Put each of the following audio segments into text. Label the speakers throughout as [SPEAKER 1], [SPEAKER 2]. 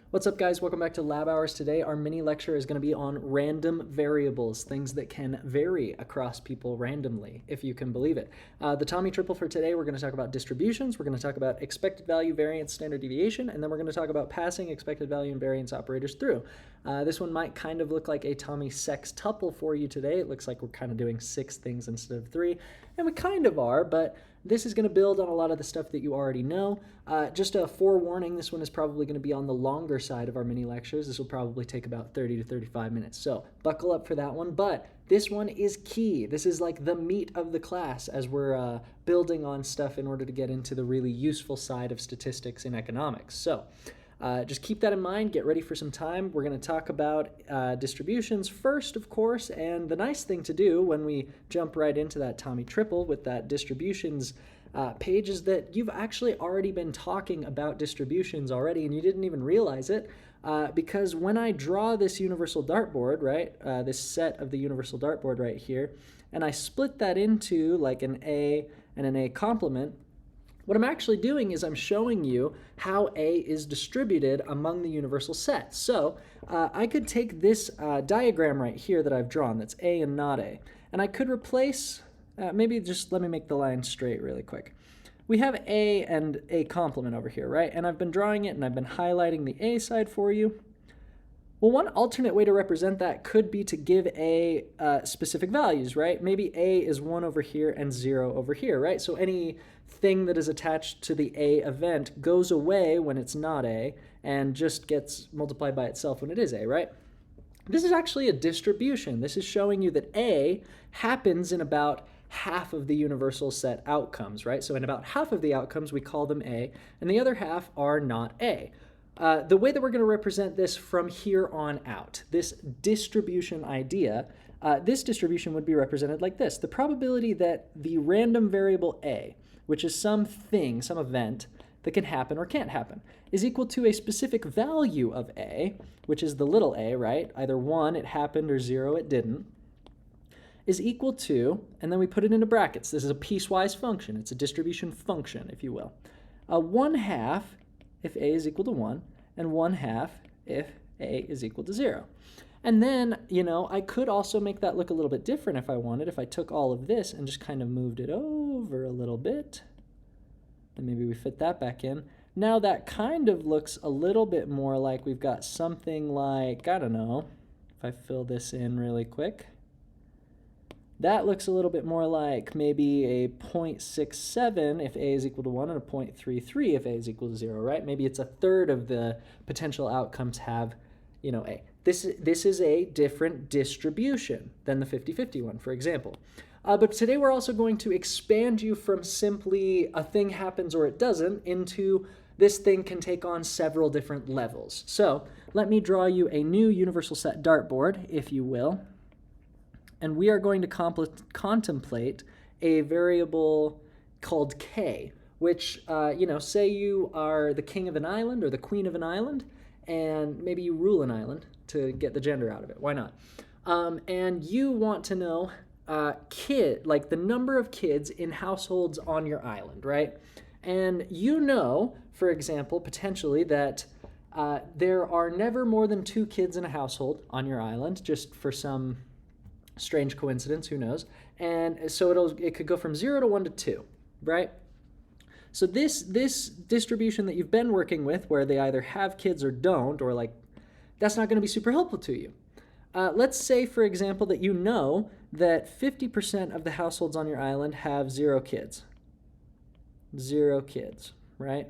[SPEAKER 1] What's up, guys? Welcome back to Lab Hours. Today, our mini lecture is going to be on random variables, things that can vary across people randomly, if you can believe it. The Tommy Triple for today, we're going to talk about distributions, we're going to talk about expected value, variance, standard deviation, and then we're going to talk about passing expected value and variance operators through. This one might kind of look like a Tommy sextuple for you today. It looks like we're kind of doing 6 things instead of 3, and we kind of are, but this is going to build on a lot of the stuff that you already know. Just a forewarning, this one is probably going to be on the longer side of our mini lectures. This will probably take about 30 to 35 minutes, so buckle up for that one. But this one is key. This is like the meat of the class as we're building on stuff in order to get into the really useful side of statistics in economics. So just keep that in mind. Get ready for some time. We're going to talk about distributions first, of course, and the nice thing to do when we jump right into that Tommy Triple with that distributions page is that you've actually already been talking about distributions already, and you didn't even realize it because when I draw this universal dartboard, right, this set of the universal dartboard right here, and I split that into like an A and an A complement, what I'm actually doing is I'm showing you how A is distributed among the universal set. So I could take this diagram right here that I've drawn, that's A and not A, and I could replace, maybe just let me make the line straight really quick. We have A and A complement over here, right? And I've been drawing it and I've been highlighting the A side for you. Well, one alternate way to represent that could be to give A specific values, right? Maybe A is 1 over here and 0 over here, right? So anything that is attached to the A event goes away when it's not A and just gets multiplied by itself when it is A, right? This is actually a distribution. This is showing you that A happens in about half of the universal set outcomes, right? So in about half of the outcomes, we call them A, and the other half are not A. The way that we're going to represent this from here on out, this distribution idea, this distribution would be represented like this. The probability that the random variable A, which is something, some event that can happen or can't happen, is equal to a specific value of A, which is the little a, right? Either 1, it happened, or 0, it didn't, is equal to, and then we put it into brackets. This is a piecewise function. It's a distribution function, if you will. 1/2 if A is equal to 1, and 1/2 if A is equal to 0. And then, I could also make that look a little bit different if I wanted, if I took all of this and just kind of moved it over a little bit. And maybe we fit that back in. Now that kind of looks a little bit more like we've got something like, I don't know, if I fill this in really quick. That looks a little bit more like maybe a 0.67 if A is equal to 1 and a 0.33 if A is equal to 0, right? Maybe it's a third of the potential outcomes have, A. This is a different distribution than the 50-50 one, for example. But today we're also going to expand you from simply a thing happens or it doesn't into this thing can take on several different levels. So let me draw you a new universal set dartboard, if you will. And we are going to contemplate a variable called K, which, say you are the king of an island or the queen of an island, and maybe you rule an island to get the gender out of it. Why not? And you want to know like the number of kids in households on your island, right? And for example, potentially that there are never more than 2 kids in a household on your island, just for some strange coincidence, who knows? And so it could go from 0 to 1 to 2, right? So this distribution that you've been working with, where they either have kids or don't, or like, that's not going to be super helpful to you. Let's say, for example, that you know that 50% of the households on your island have 0 kids. 0 kids, right?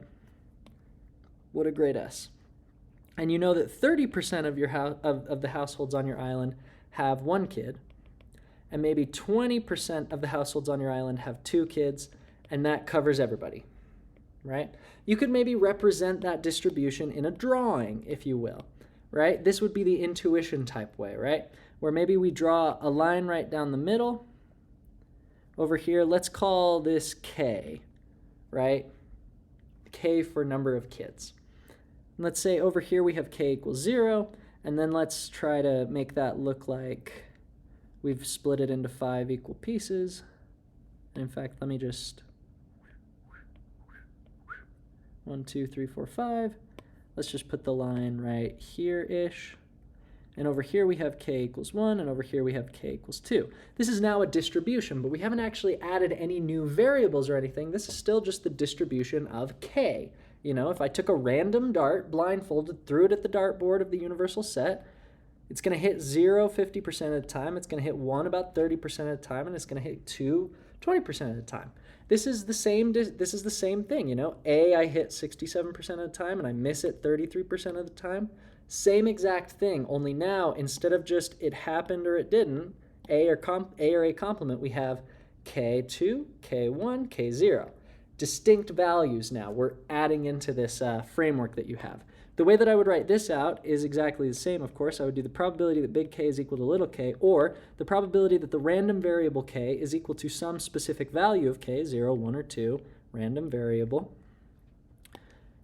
[SPEAKER 1] What a great S. And you know that 30% of your of the households on your island have 1 kid, and maybe 20% of the households on your island have 2 kids, and that covers everybody, right? You could maybe represent that distribution in a drawing, if you will, right? This would be the intuition type way, right? Where maybe we draw a line right down the middle. Over here, let's call this K, right? K for number of kids. And let's say over here we have K equals 0, and then let's try to make that look like we've split it into 5 equal pieces. And in fact, let me just 1, 2, 3, 4, 5. Let's just put the line right here-ish. And over here we have k equals 1, and over here we have k equals 2. This is now a distribution, but we haven't actually added any new variables or anything. This is still just the distribution of k. You know, if I took a random dart, blindfolded, threw it at the dartboard of the universal set, it's going to hit 0 50% of the time, it's going to hit 1 about 30% of the time, and it's going to hit 2 20% of the time. This is the same thing, you know. A, I hit 67% of the time, and I miss it 33% of the time. Same exact thing, only now, instead of just it happened or it didn't, A or A complement, we have K2, K1, K0. Distinct values now we're adding into this framework that you have. The way that I would write this out is exactly the same, of course. I would do the probability that big K is equal to little k, or the probability that the random variable k is equal to some specific value of k, 0, 1, or 2, random variable,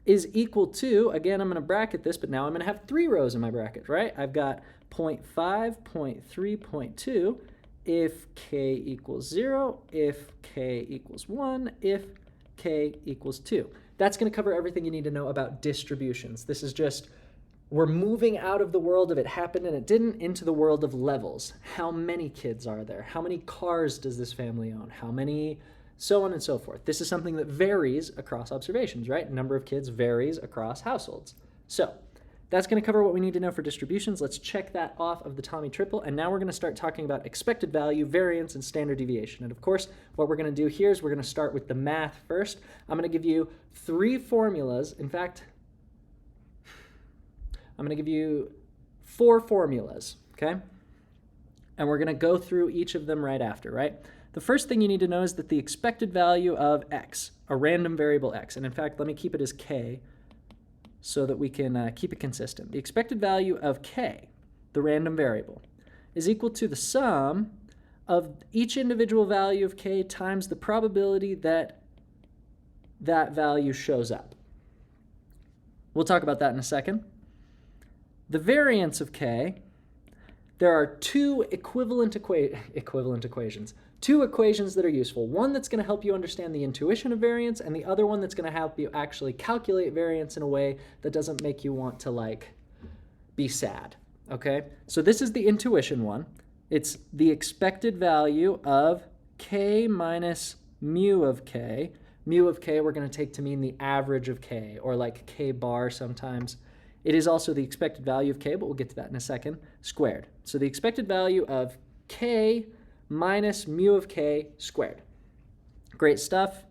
[SPEAKER 1] is equal to, again, I'm going to bracket this, but now I'm going to have 3 rows in my bracket, right? I've got 0.5, 0.3, 0.2, if k equals 0, if k equals 1, if k equals 2. That's going to cover everything you need to know about distributions. This is just, we're moving out of the world of it happened and it didn't into the world of levels. How many kids are there? How many cars does this family own? How many, so on and so forth. This is something that varies across observations, right? Number of kids varies across households. So that's going to cover what we need to know for distributions. Let's check that off of the Tommy triple. And now we're going to start talking about expected value, variance, and standard deviation. And of course, what we're going to do here is we're going to start with the math first. I'm going to give you 3 formulas. In fact, I'm going to give you 4 formulas, okay? And we're going to go through each of them right after, right? The first thing you need to know is that the expected value of x, a random variable x, and in fact, let me keep it as k, so that we can keep it consistent. The expected value of k, the random variable, is equal to the sum of each individual value of k times the probability that that value shows up. We'll talk about that in a second. The variance of k, there are 2 equivalent equations. 2 equations that are useful. One that's going to help you understand the intuition of variance, and the other one that's going to help you actually calculate variance in a way that doesn't make you want to, like, be sad, okay? So this is the intuition one. It's the expected value of k minus mu of k. Mu of k we're going to take to mean the average of k, or like k bar sometimes. It is also the expected value of k, but we'll get to that in a second, squared. So the expected value of k minus mu of k squared. Great stuff.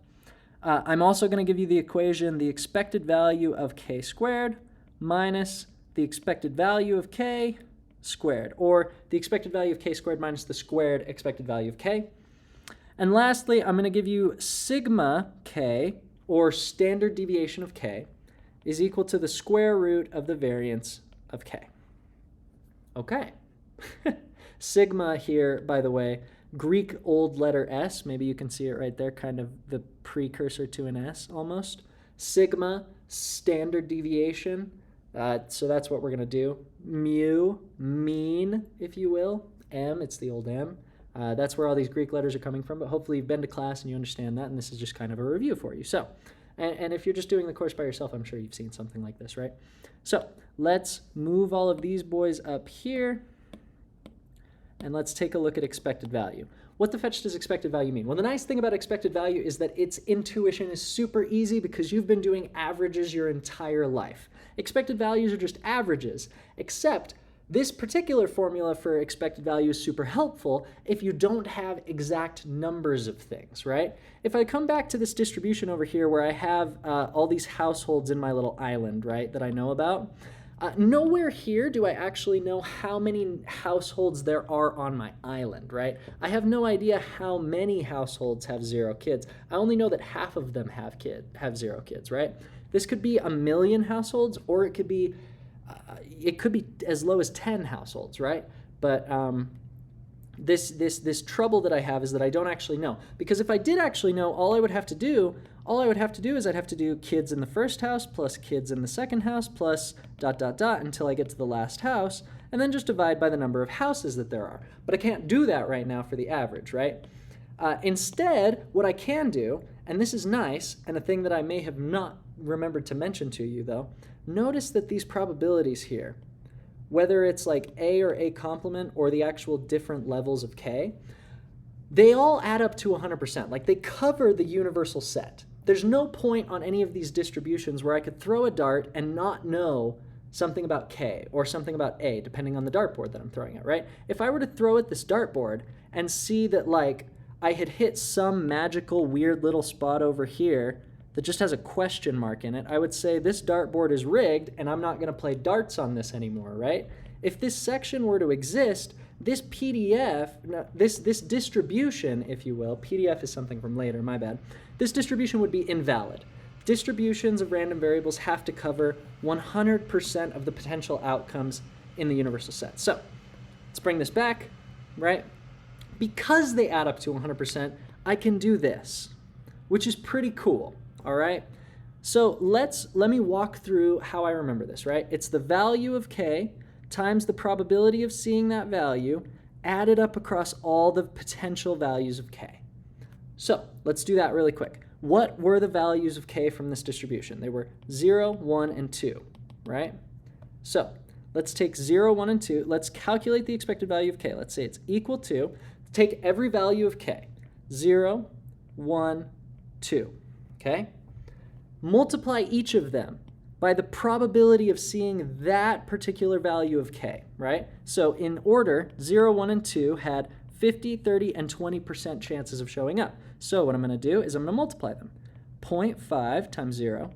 [SPEAKER 1] I'm also going to give you the equation, the expected value of k squared minus the expected value of k squared, or the expected value of k squared minus the squared expected value of k. And lastly, I'm going to give you sigma k, or standard deviation of k, is equal to the square root of the variance of k. Okay. Sigma here, by the way, Greek old letter S, maybe you can see it right there, kind of the precursor to an S almost. Sigma, standard deviation, so that's what we're going to do. Mu, mean, if you will. M, it's the old M. That's where all these Greek letters are coming from, but hopefully you've been to class and you understand that, and this is just kind of a review for you. So, and if you're just doing the course by yourself, I'm sure you've seen something like this, right? So let's move all of these boys up here. And let's take a look at expected value. What the fetch does expected value mean? Well, the nice thing about expected value is that its intuition is super easy because you've been doing averages your entire life. Expected values are just averages, except this particular formula for expected value is super helpful if you don't have exact numbers of things, right? If I come back to this distribution over here where I have all these households in my little island, right, that I know about, nowhere here do I actually know how many households there are on my island, right? I have no idea how many households have 0 kids. I only know that half of them have 0 kids, right? This could be 1 million households, or it could be as low as 10 households, right? But this trouble that I have is that I don't actually know. Because if I did actually know, all I would have to do is I'd have to do kids in the first house plus kids in the second house plus ... until I get to the last house, and then just divide by the number of houses that there are. But I can't do that right now for the average, right? Instead, what I can do, and this is nice, and a thing that I may have not remembered to mention to you though, notice that these probabilities here, whether it's like A or A complement or the actual different levels of K, they all add up to 100%. Like they cover the universal set. There's no point on any of these distributions where I could throw a dart and not know something about K or something about A, depending on the dartboard that I'm throwing at, right? If I were to throw at this dartboard and see that like I had hit some magical weird little spot over here that just has a question mark in it, I would say this dartboard is rigged and I'm not gonna play darts on this anymore, right? If this section were to exist, this PDF, this distribution, if you will, PDF is something from later, my bad, this distribution would be invalid. Distributions of random variables have to cover 100% of the potential outcomes in the universal set. So let's bring this back, right? Because they add up to 100%, I can do this, which is pretty cool, all right? So let me walk through how I remember this, right? It's the value of K times the probability of seeing that value added up across all the potential values of K. So let's do that really quick. What were the values of K from this distribution? They were 0, 1, and 2, right? So let's take 0, 1, and 2. Let's calculate the expected value of K. Let's say it's equal to, take every value of K, 0, 1, 2, okay? Multiply each of them by the probability of seeing that particular value of K, right? So in order, 0, 1, and 2 had 50, 30, and 20% chances of showing up. So what I'm going to do is I'm going to multiply them. 0.5 times 0,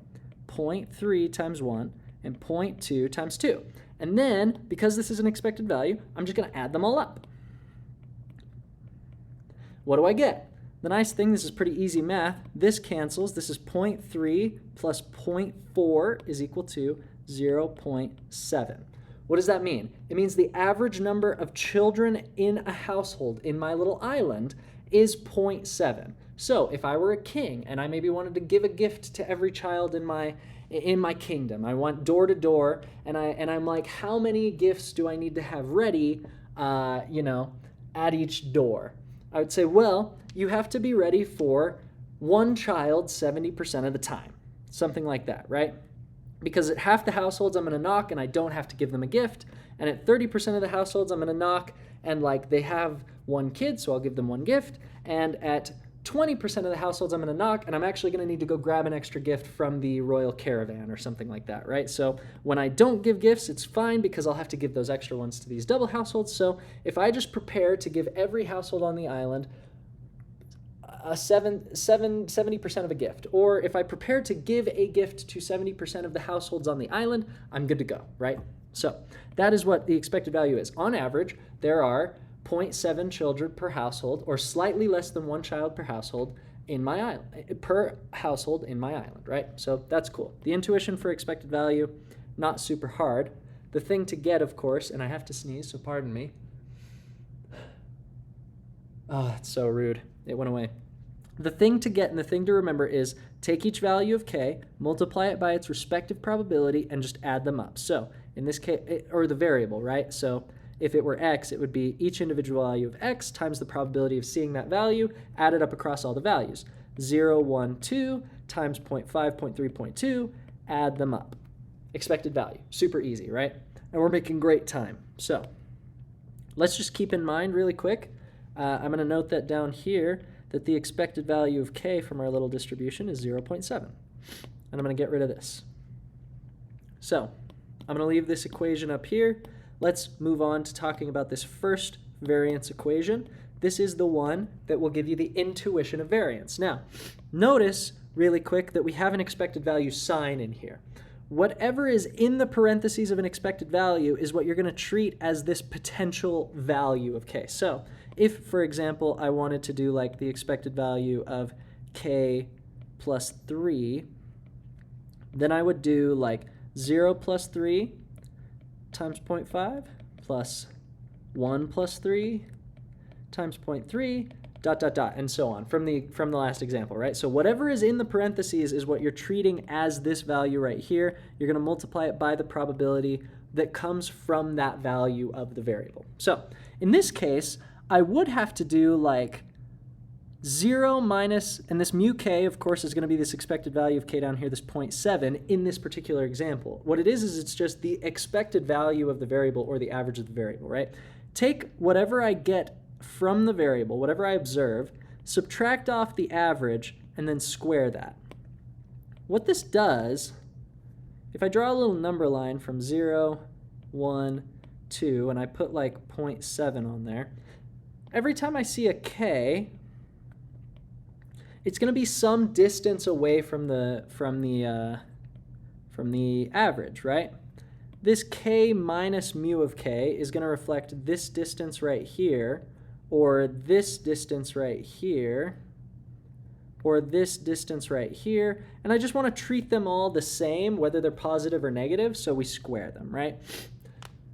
[SPEAKER 1] 0.3 times 1, and 0.2 times 2. And then, because this is an expected value, I'm just going to add them all up. What do I get? The nice thing, this is pretty easy math. This cancels. This is 0.3 plus 0.4 is equal to 0.7. What does that mean? It means the average number of children in a household in my little island is 0.7. So if I were a king and I maybe wanted to give a gift to every child in my kingdom, I want door to door, and I'm like, how many gifts do I need to have ready, at each door? I would say, well, you have to be ready for one child 70% of the time, something like that, right? Because at half the households I'm going to knock and I don't have to give them a gift, and at 30% of the households I'm going to knock and like they have one kid, so I'll give them one gift, and at 20% of the households I'm going to knock and I'm actually going to need to go grab an extra gift from the royal caravan or something like that, right? So when I don't give gifts, it's fine because I'll have to give those extra ones to these double households. So if I just prepare to give every household on the island a 70% of a gift, or if I prepare to give a gift to 70% of the households on the island, I'm good to go, right? So that is what the expected value is. On average, there are 0.7 children per household, or slightly less than one child per household in my island, right? So that's cool. The intuition for expected value, not super hard. The thing to get, of course, and I have to sneeze, so pardon me. Oh, that's so rude. It went away. The thing to get and the thing to remember is take each value of K, multiply it by its respective probability, and just add them up. So in this case, or the variable, right? So if it were X, it would be each individual value of X times the probability of seeing that value added up across all the values. 0, 1, 2 times 0.5, 0.3, 0.2, add them up. Expected value, super easy, right? And we're making great time. So let's just keep in mind really quick, I'm going to note that down here that the expected value of K from our little distribution is 0.7. And I'm going to get rid of this. So I'm going to leave this equation up here. Let's move on to talking about this first variance equation. This is the one that will give you the intuition of variance. Now, notice really quick that we have an expected value sign in here. Whatever is in the parentheses of an expected value is what you're going to treat as this potential value of K. So if, for example, I wanted to do like the expected value of K plus 3, then I would do like 0 plus 3 times 0.5 plus 1 plus 3 times 0.3 ... and so on from the last example, right? So whatever is in the parentheses is what you're treating as this value right here. You're going to multiply it by the probability that comes from that value of the variable. So in this case, I would have to do like 0 minus, and this mu k, of course, is going to be this expected value of k down here, this 0.7 in this particular example. What it is it's just the expected value of the variable or the average of the variable, right? Take whatever I get from the variable, whatever I observe, subtract off the average, and then square that. What this does, if I draw a little number line from 0, 1, 2, and I put like 0.7 on there, every time I see a k, it's going to be some distance away from the average, right? This k minus mu of k is going to reflect this distance right here, or this distance right here, or this distance right here, and I just want to treat them all the same, whether they're positive or negative, so we square them, right?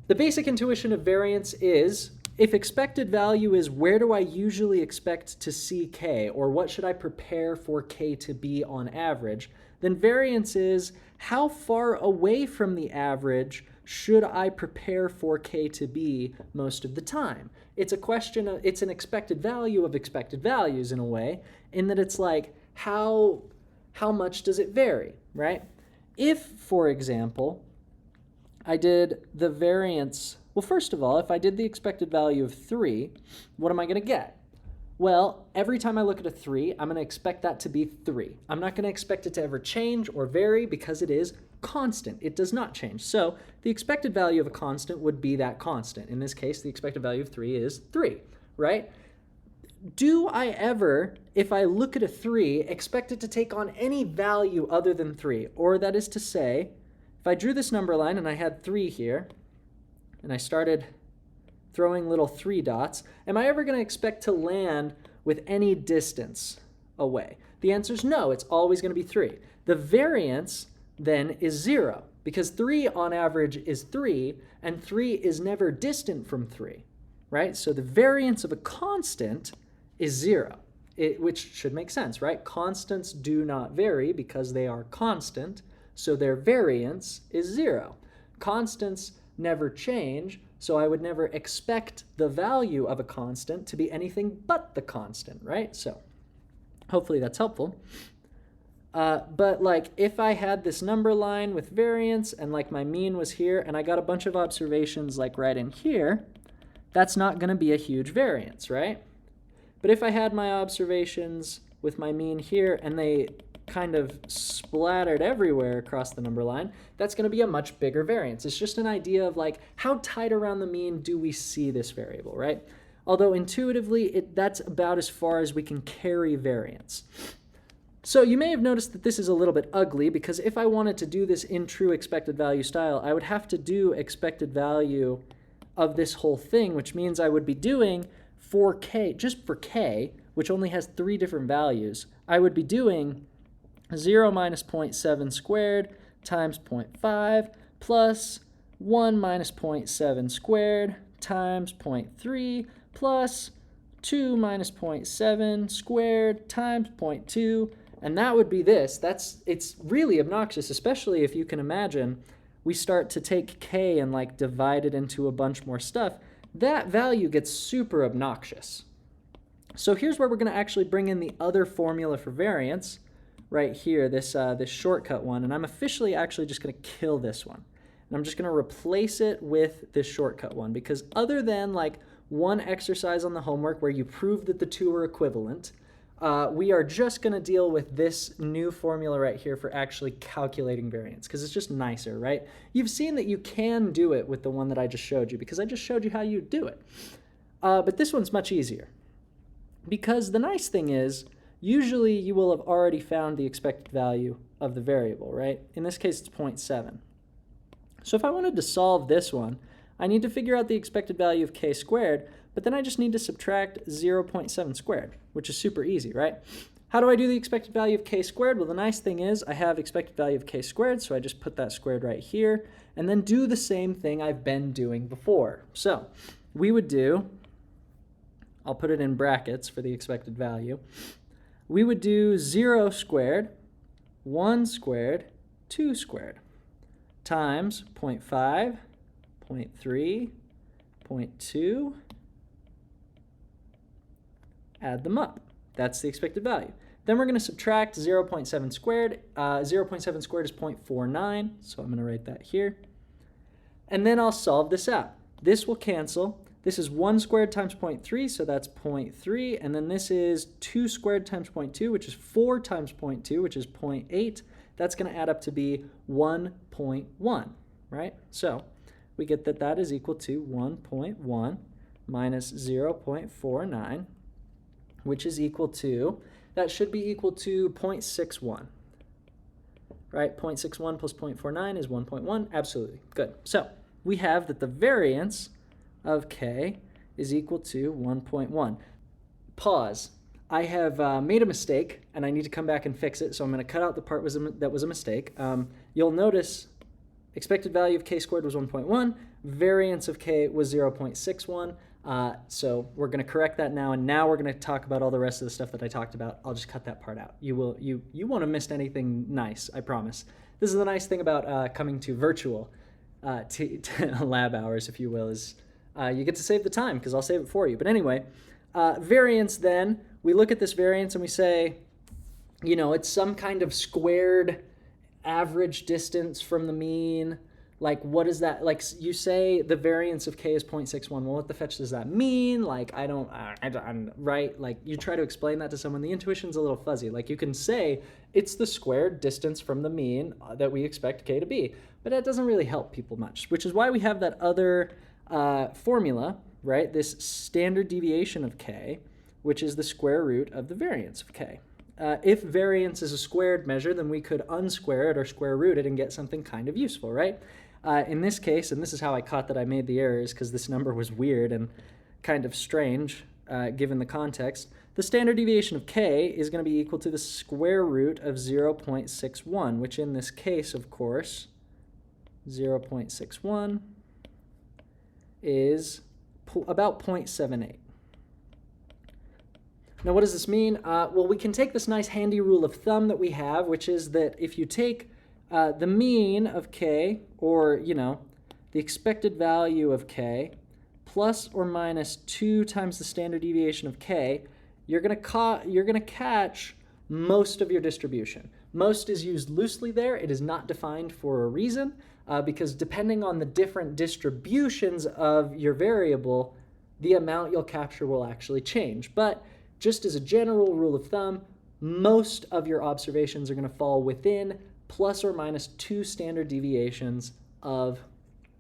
[SPEAKER 1] The basic intuition of variance is, if expected value is where do I usually expect to see k, or what should I prepare for k to be on average, then variance is how far away from the average should I prepare for k to be most of the time. It's a question of, it's an expected value of expected values in a way, in that it's like how much does it vary, right? If, for example, I did the variance, well, first of all, if I did the expected value of 3, what am I going to get? Well, every time I look at a 3, I'm going to expect that to be 3. I'm not going to expect it to ever change or vary because it is constant. It does not change. So the expected value of a constant would be that constant. In this case, the expected value of 3 is 3, right? Do I ever, if I look at a 3, expect it to take on any value other than 3? Or that is to say, if I drew this number line and I had 3 here, and I started throwing little 3 dots, am I ever going to expect to land with any distance away? The answer is no, it's always going to be 3. The variance then is 0, because 3 on average is 3, and 3 is never distant from 3, right? So the variance of a constant is 0, which should make sense, right? Constants do not vary because they are constant, so their variance is 0. Constants never change, so I would never expect the value of a constant to be anything but the constant, right? So hopefully that's helpful. But like if I had this number line with variance and like my mean was here and I got a bunch of observations like right in here, that's not going to be a huge variance, right? But if I had my observations with my mean here and they kind of splattered everywhere across the number line, that's going to be a much bigger variance. It's just an idea of like how tight around the mean do we see this variable, right? Although intuitively, that's about as far as we can carry variance. So you may have noticed that this is a little bit ugly, because if I wanted to do this in true expected value style, I would have to do expected value of this whole thing, which means I would be doing for k, just for k, which only has 3 different values, I would be doing 0 minus 0.7 squared times 0.5 plus 1 minus 0.7 squared times 0.3 plus 2 minus 0.7 squared times 0.2, and that would be this. It's really obnoxious, especially if you can imagine we start to take k and like divide it into a bunch more stuff. That value gets super obnoxious. So here's where we're going to actually bring in the other formula for variance, right here, this shortcut one, and I'm officially actually just going to kill this one. And I'm just going to replace it with this shortcut one, because other than like one exercise on the homework where you prove that the two are equivalent, we are just going to deal with this new formula right here for actually calculating variance, because it's just nicer, right? You've seen that you can do it with the one that I just showed you, because I just showed you how you do it. But this one's much easier, because the nice thing is, usually you will have already found the expected value of the variable, right? In this case, it's 0.7. So if I wanted to solve this one, I need to figure out the expected value of k squared, but then I just need to subtract 0.7 squared, which is super easy, right? How do I do the expected value of k squared? Well, the nice thing is I have expected value of k squared, so I just put that squared right here, and then do the same thing I've been doing before. So we would do, I'll put it in brackets for the expected value, we would do 0 squared, 1 squared, 2 squared, times 0.5, 0.3, 0.2, add them up, That's the expected value. Then we're going to subtract 0.7 squared. 0.7 squared is 0.49, so I'm going to write that here. And then I'll solve this out. This will cancel. This is 1 squared times 0.3, so that's 0.3. And then this is 2 squared times 0.2, which is 4 times 0.2, which is 0.8. That's going to add up to be 1.1, right? So we get that that is equal to 1.1 minus 0.49, which is equal to, that should be equal to 0.61, right? 0.61 plus 0.49 is 1.1. Absolutely. Good. So we have that the variance of K is equal to 1.1. Pause. I have made a mistake, and I need to come back and fix it, so I'm going to cut out the part that was a mistake. You'll notice expected value of K squared was 1.1, variance of K was 0.61, so we're going to correct that now, and now we're going to talk about all the rest of the stuff that I talked about. I'll just cut that part out. You won't have missed anything nice, I promise. This is the nice thing about coming to virtual lab hours, if you will, is you get to save the time, because I'll save it for you. But anyway, variance then, we look at this variance and we say, you know, it's some kind of squared average distance from the mean. Like, what is that? Like, you say the variance of K is 0.61. Well, what the fetch does that mean? Like, I'm right? Like, you try to explain that to someone, the intuition's a little fuzzy. Like, you can say it's the squared distance from the mean that we expect K to be, but that doesn't really help people much, which is why we have that other formula, right? This standard deviation of K, which is the square root of the variance of K. If variance is a squared measure, then we could unsquare it or square root it and get something kind of useful, right? In this case, and this is how I caught that I made the errors, because this number was weird and kind of strange given the context, the standard deviation of K is going to be equal to the square root of 0.61, which in this case, of course, 0.61 is about 0.78. Now, what does this mean? Well, we can take this nice handy rule of thumb that we have, which is that if you take the mean of K, or, you know, the expected value of K, plus or minus 2 times the standard deviation of K, you're going to catch most of your distribution. Most is used loosely there. It is not defined for a reason, because depending on the different distributions of your variable, the amount you'll capture will actually change. But just as a general rule of thumb, most of your observations are going to fall within plus or minus 2 standard deviations of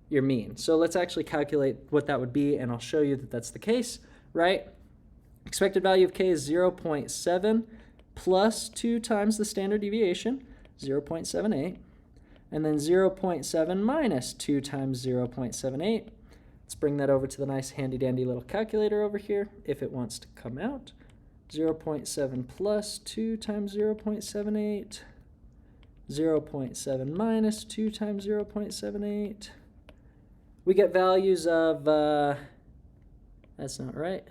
[SPEAKER 1] your mean. So let's actually calculate what that would be, and I'll show you that that's the case, right? Expected value of K is 0.7 plus 2 times the standard deviation, 0.78, and then 0.7 minus 2 times 0.78. Let's bring that over to the nice handy-dandy little calculator over here, if it wants to come out. 0.7 plus 2 times 0.78, 0.7 minus 2 times 0.78. We get values of, that's not right.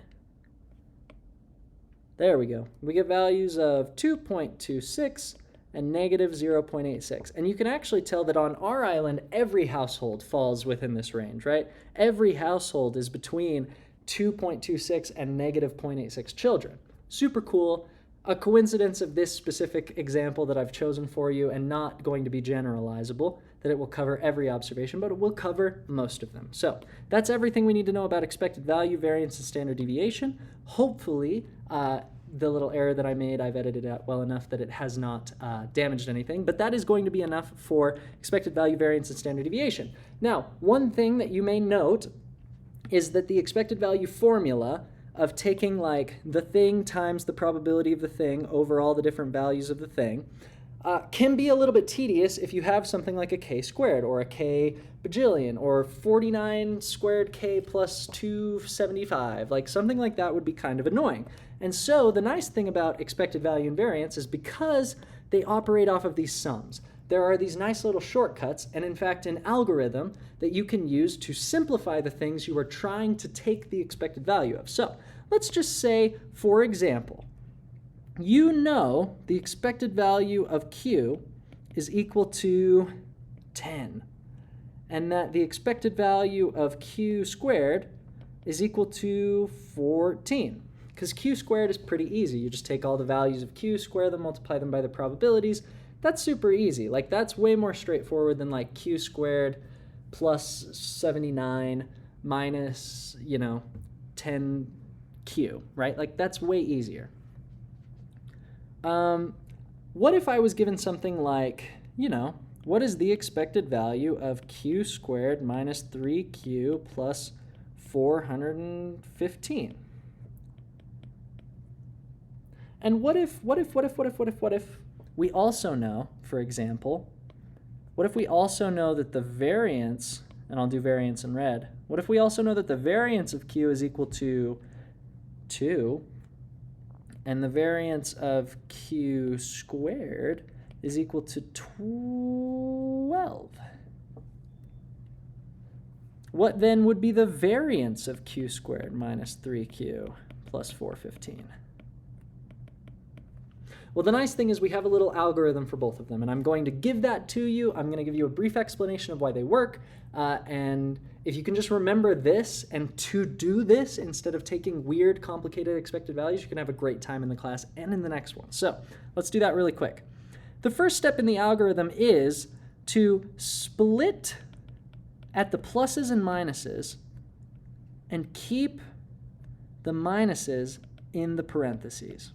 [SPEAKER 1] There we go. We get values of 2.26 and negative 0.86. And you can actually tell that on our island, every household falls within this range, right? Every household is between 2.26 and negative 0.86 children. Super cool. A coincidence of this specific example that I've chosen for you, and not going to be generalizable, that it will cover every observation, but it will cover most of them. So that's everything we need to know about expected value, variance, and standard deviation. Hopefully, the little error that I made, I've edited out well enough that it has not damaged anything, but that is going to be enough for expected value, variance, and standard deviation. Now, one thing that you may note is that the expected value formula of taking like the thing times the probability of the thing over all the different values of the thing can be a little bit tedious if you have something like a K squared or a K bajillion or 49 squared K plus 275. Like something like that would be kind of annoying. And so the nice thing about expected value and variance is because they operate off of these sums, there are these nice little shortcuts, and in fact an algorithm that you can use to simplify the things you are trying to take the expected value of. So let's just say, for example, you know the expected value of Q is equal to 10, and that the expected value of Q squared is equal to 14. because q squared is pretty easy. You just take all the values of q, square them, multiply them by the probabilities. That's super easy. Like, that's way more straightforward than like q squared plus 79 minus, 10q, right? Like, that's way easier. What if I was given something like, what is the expected value of q squared minus 3q plus 415? And what if we also know, for example, what if we also know that the variance, and I'll do variance in red, what if we also know that the variance of q is equal to 2, and the variance of q squared is equal to 12? What then would be the variance of q squared minus 3q plus 415? Well, the nice thing is we have a little algorithm for both of them, and I'm going to give that to you. I'm going to give you a brief explanation of why they work, and if you can just remember this and to do this instead of taking weird, complicated expected values, you can have a great time in the class and in the next one. So let's do that really quick. The first step in the algorithm is to split at the pluses and minuses and keep the minuses in the parentheses.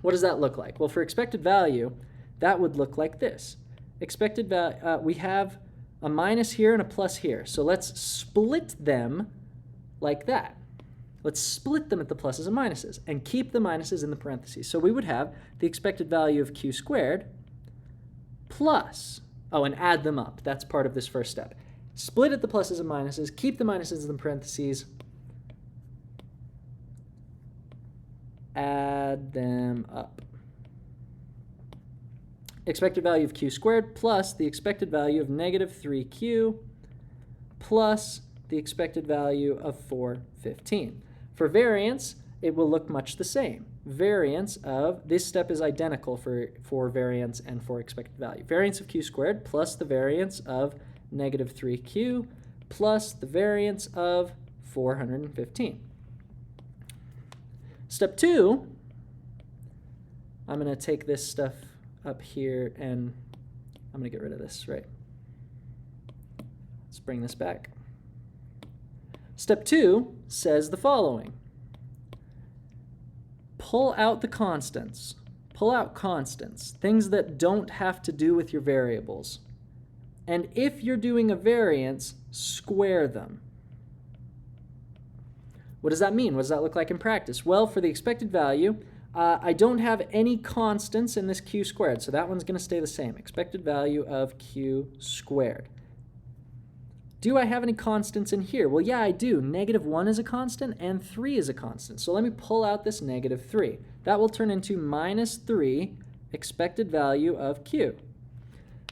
[SPEAKER 1] What does that look like? Well, for expected value, that would look like this. Expected value, we have a minus here and a plus here. So let's split them like that. Let's split them at the pluses and minuses and keep the minuses in the parentheses. So we would have the expected value of q squared plus, and add them up. That's part of this first step. Split at the pluses and minuses, keep the minuses in the parentheses, add them up. Expected value of q squared plus the expected value of negative 3q plus the expected value of 415. For variance, it will look much the same. Variance of, this step is identical for variance and for expected value. Variance of q squared plus the variance of negative 3q plus the variance of 415. Step 2, I'm going to take this stuff up here and I'm going to get rid of this, right? Let's bring this back. Step 2 says the following. Pull out the constants. Pull out constants, things that don't have to do with your variables. And if you're doing a variance, square them. What does that mean? What does that look like in practice? Well, for the expected value, I don't have any constants in this q squared, so that one's going to stay the same. Expected value of q squared. Do I have any constants in here? Well, yeah, I do. Negative 1 is a constant and 3 is a constant. So let me pull out this negative 3. That will turn into minus 3 expected value of q.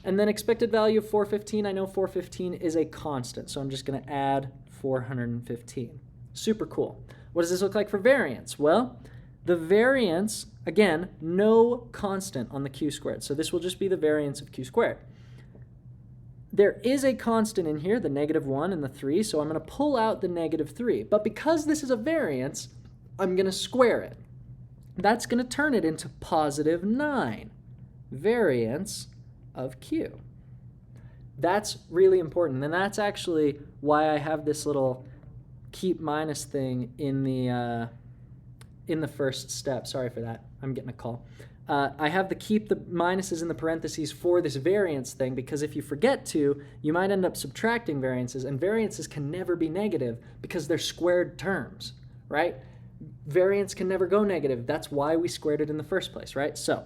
[SPEAKER 1] And then expected value of 415, I know 415 is a constant, so I'm just going to add 415. Super cool. What does this look like for variance? Well, the variance, again, no constant on the q squared, so this will just be the variance of q squared. There is a constant in here, the negative 1 and the 3, so I'm going to pull out the negative 3. But because this is a variance, I'm going to square it. That's going to turn it into positive 9, variance of q. That's really important, and that's actually why I have this little keep minus thing in the first step. Sorry for that. I'm getting a call. I have the keep the minuses in the parentheses for this variance thing, because if you forget to, you might end up subtracting variances, and variances can never be negative because they're squared terms, right? Variance can never go negative. That's why we squared it in the first place, right? So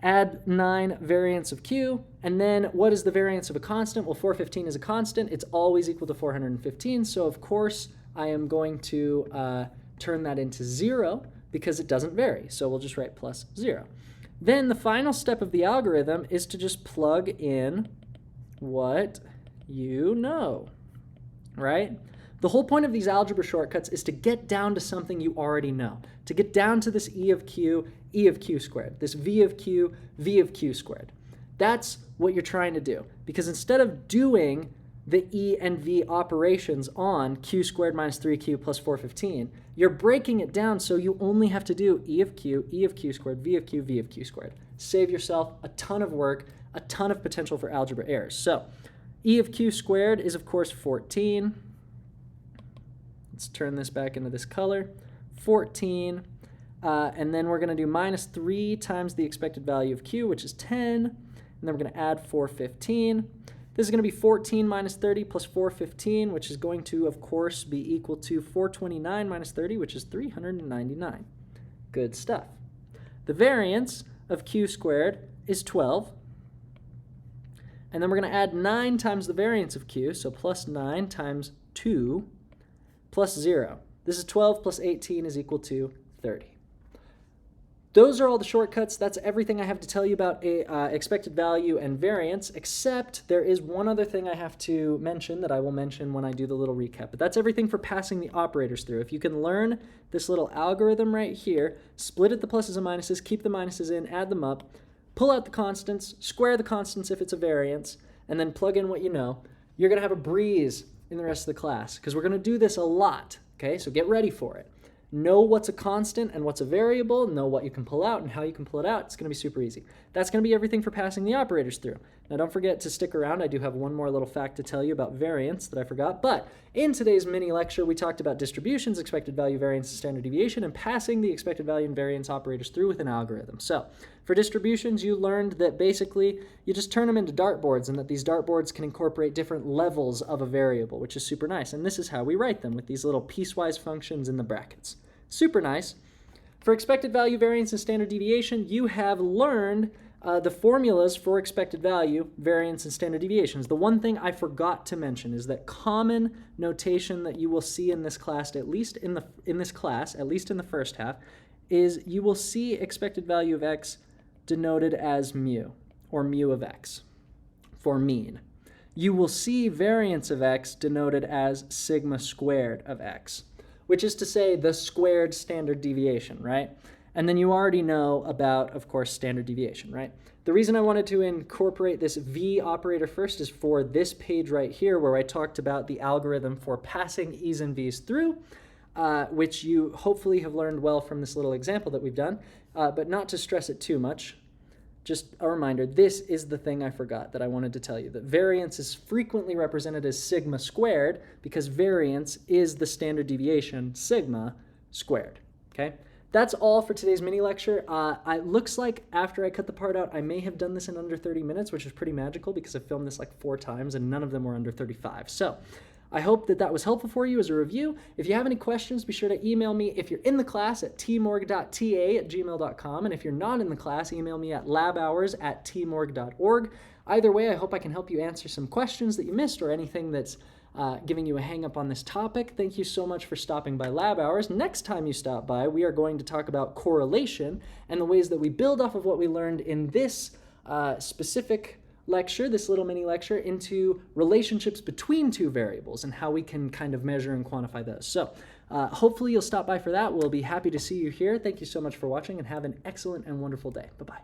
[SPEAKER 1] add 9 variance of q, and then what is the variance of a constant? Well, 415 is a constant. It's always equal to 415, so of course I am going to turn that into 0 because it doesn't vary, so we'll just write plus 0. Then the final step of the algorithm is to just plug in what you know, right? The whole point of these algebra shortcuts is to get down to something you already know, to get down to this e of q squared, this v of q squared. That's what you're trying to do, because instead of doing the E and V operations on q squared minus 3q plus 415, you're breaking it down so you only have to do E of q squared, V of q squared. Save yourself a ton of work, a ton of potential for algebra errors. So E of q squared is, of course, 14. Let's turn this back into this color. 14. And then we're going to do minus 3 times the expected value of q, which is 10. And then we're going to add 415. This is going to be 14 minus 30 plus 415, which is going to, of course, be equal to 429 minus 30, which is 399. Good stuff. The variance of q squared is 12. And then we're going to add 9 times the variance of q, so plus 9 times 2 plus 0. This is 12 plus 18 is equal to 30. Those are all the shortcuts. That's everything I have to tell you about expected value and variance, except there is one other thing I have to mention that I will mention when I do the little recap. But that's everything for passing the operators through. If you can learn this little algorithm right here, split it the pluses and minuses, keep the minuses in, add them up, pull out the constants, square the constants if it's a variance, and then plug in what you know, you're going to have a breeze in the rest of the class because we're going to do this a lot, okay? So get ready for it. Know what's a constant and what's a variable, know what you can pull out and how you can pull it out. It's going to be super easy. That's going to be everything for passing the operators through. Now don't forget to stick around. I do have one more little fact to tell you about variance that I forgot. But in today's mini lecture, we talked about distributions, expected value, variance, and standard deviation, and passing the expected value and variance operators through with an algorithm. So for distributions, you learned that basically you just turn them into dartboards and that these dartboards can incorporate different levels of a variable, which is super nice. And this is how we write them with these little piecewise functions in the brackets. Super nice. For expected value, variance, and standard deviation, you have learned the formulas for expected value, variance, and standard deviations. The one thing I forgot to mention is that common notation that you will see in this class, at least in the first half, is you will see expected value of x denoted as mu, or mu of x, for mean. You will see variance of x denoted as sigma squared of x, which is to say the squared standard deviation, right? And then you already know about, of course, standard deviation, right? The reason I wanted to incorporate this V operator first is for this page right here where I talked about the algorithm for passing E's and V's through, which you hopefully have learned well from this little example that we've done, but not to stress it too much. Just a reminder, this is the thing I forgot that I wanted to tell you, that variance is frequently represented as sigma squared because variance is the standard deviation, sigma squared, okay? That's all for today's mini lecture. It looks like after I cut the part out, I may have done this in under 30 minutes, which is pretty magical because I filmed this like 4 times and none of them were under 35. So I hope that that was helpful for you as a review. If you have any questions, be sure to email me if you're in the class at tmorg.ta@gmail.com. And if you're not in the class, email me at labhours@tmorg.org. Either way, I hope I can help you answer some questions that you missed or anything that's giving you a hang up on this topic. Thank you so much for stopping by Lab Hours. Next time you stop by, we are going to talk about correlation and the ways that we build off of what we learned in this specific lecture, this little mini lecture, into relationships between two variables and how we can kind of measure and quantify those. So hopefully you'll stop by for that. We'll be happy to see you here. Thank you so much for watching and have an excellent and wonderful day. Bye-bye.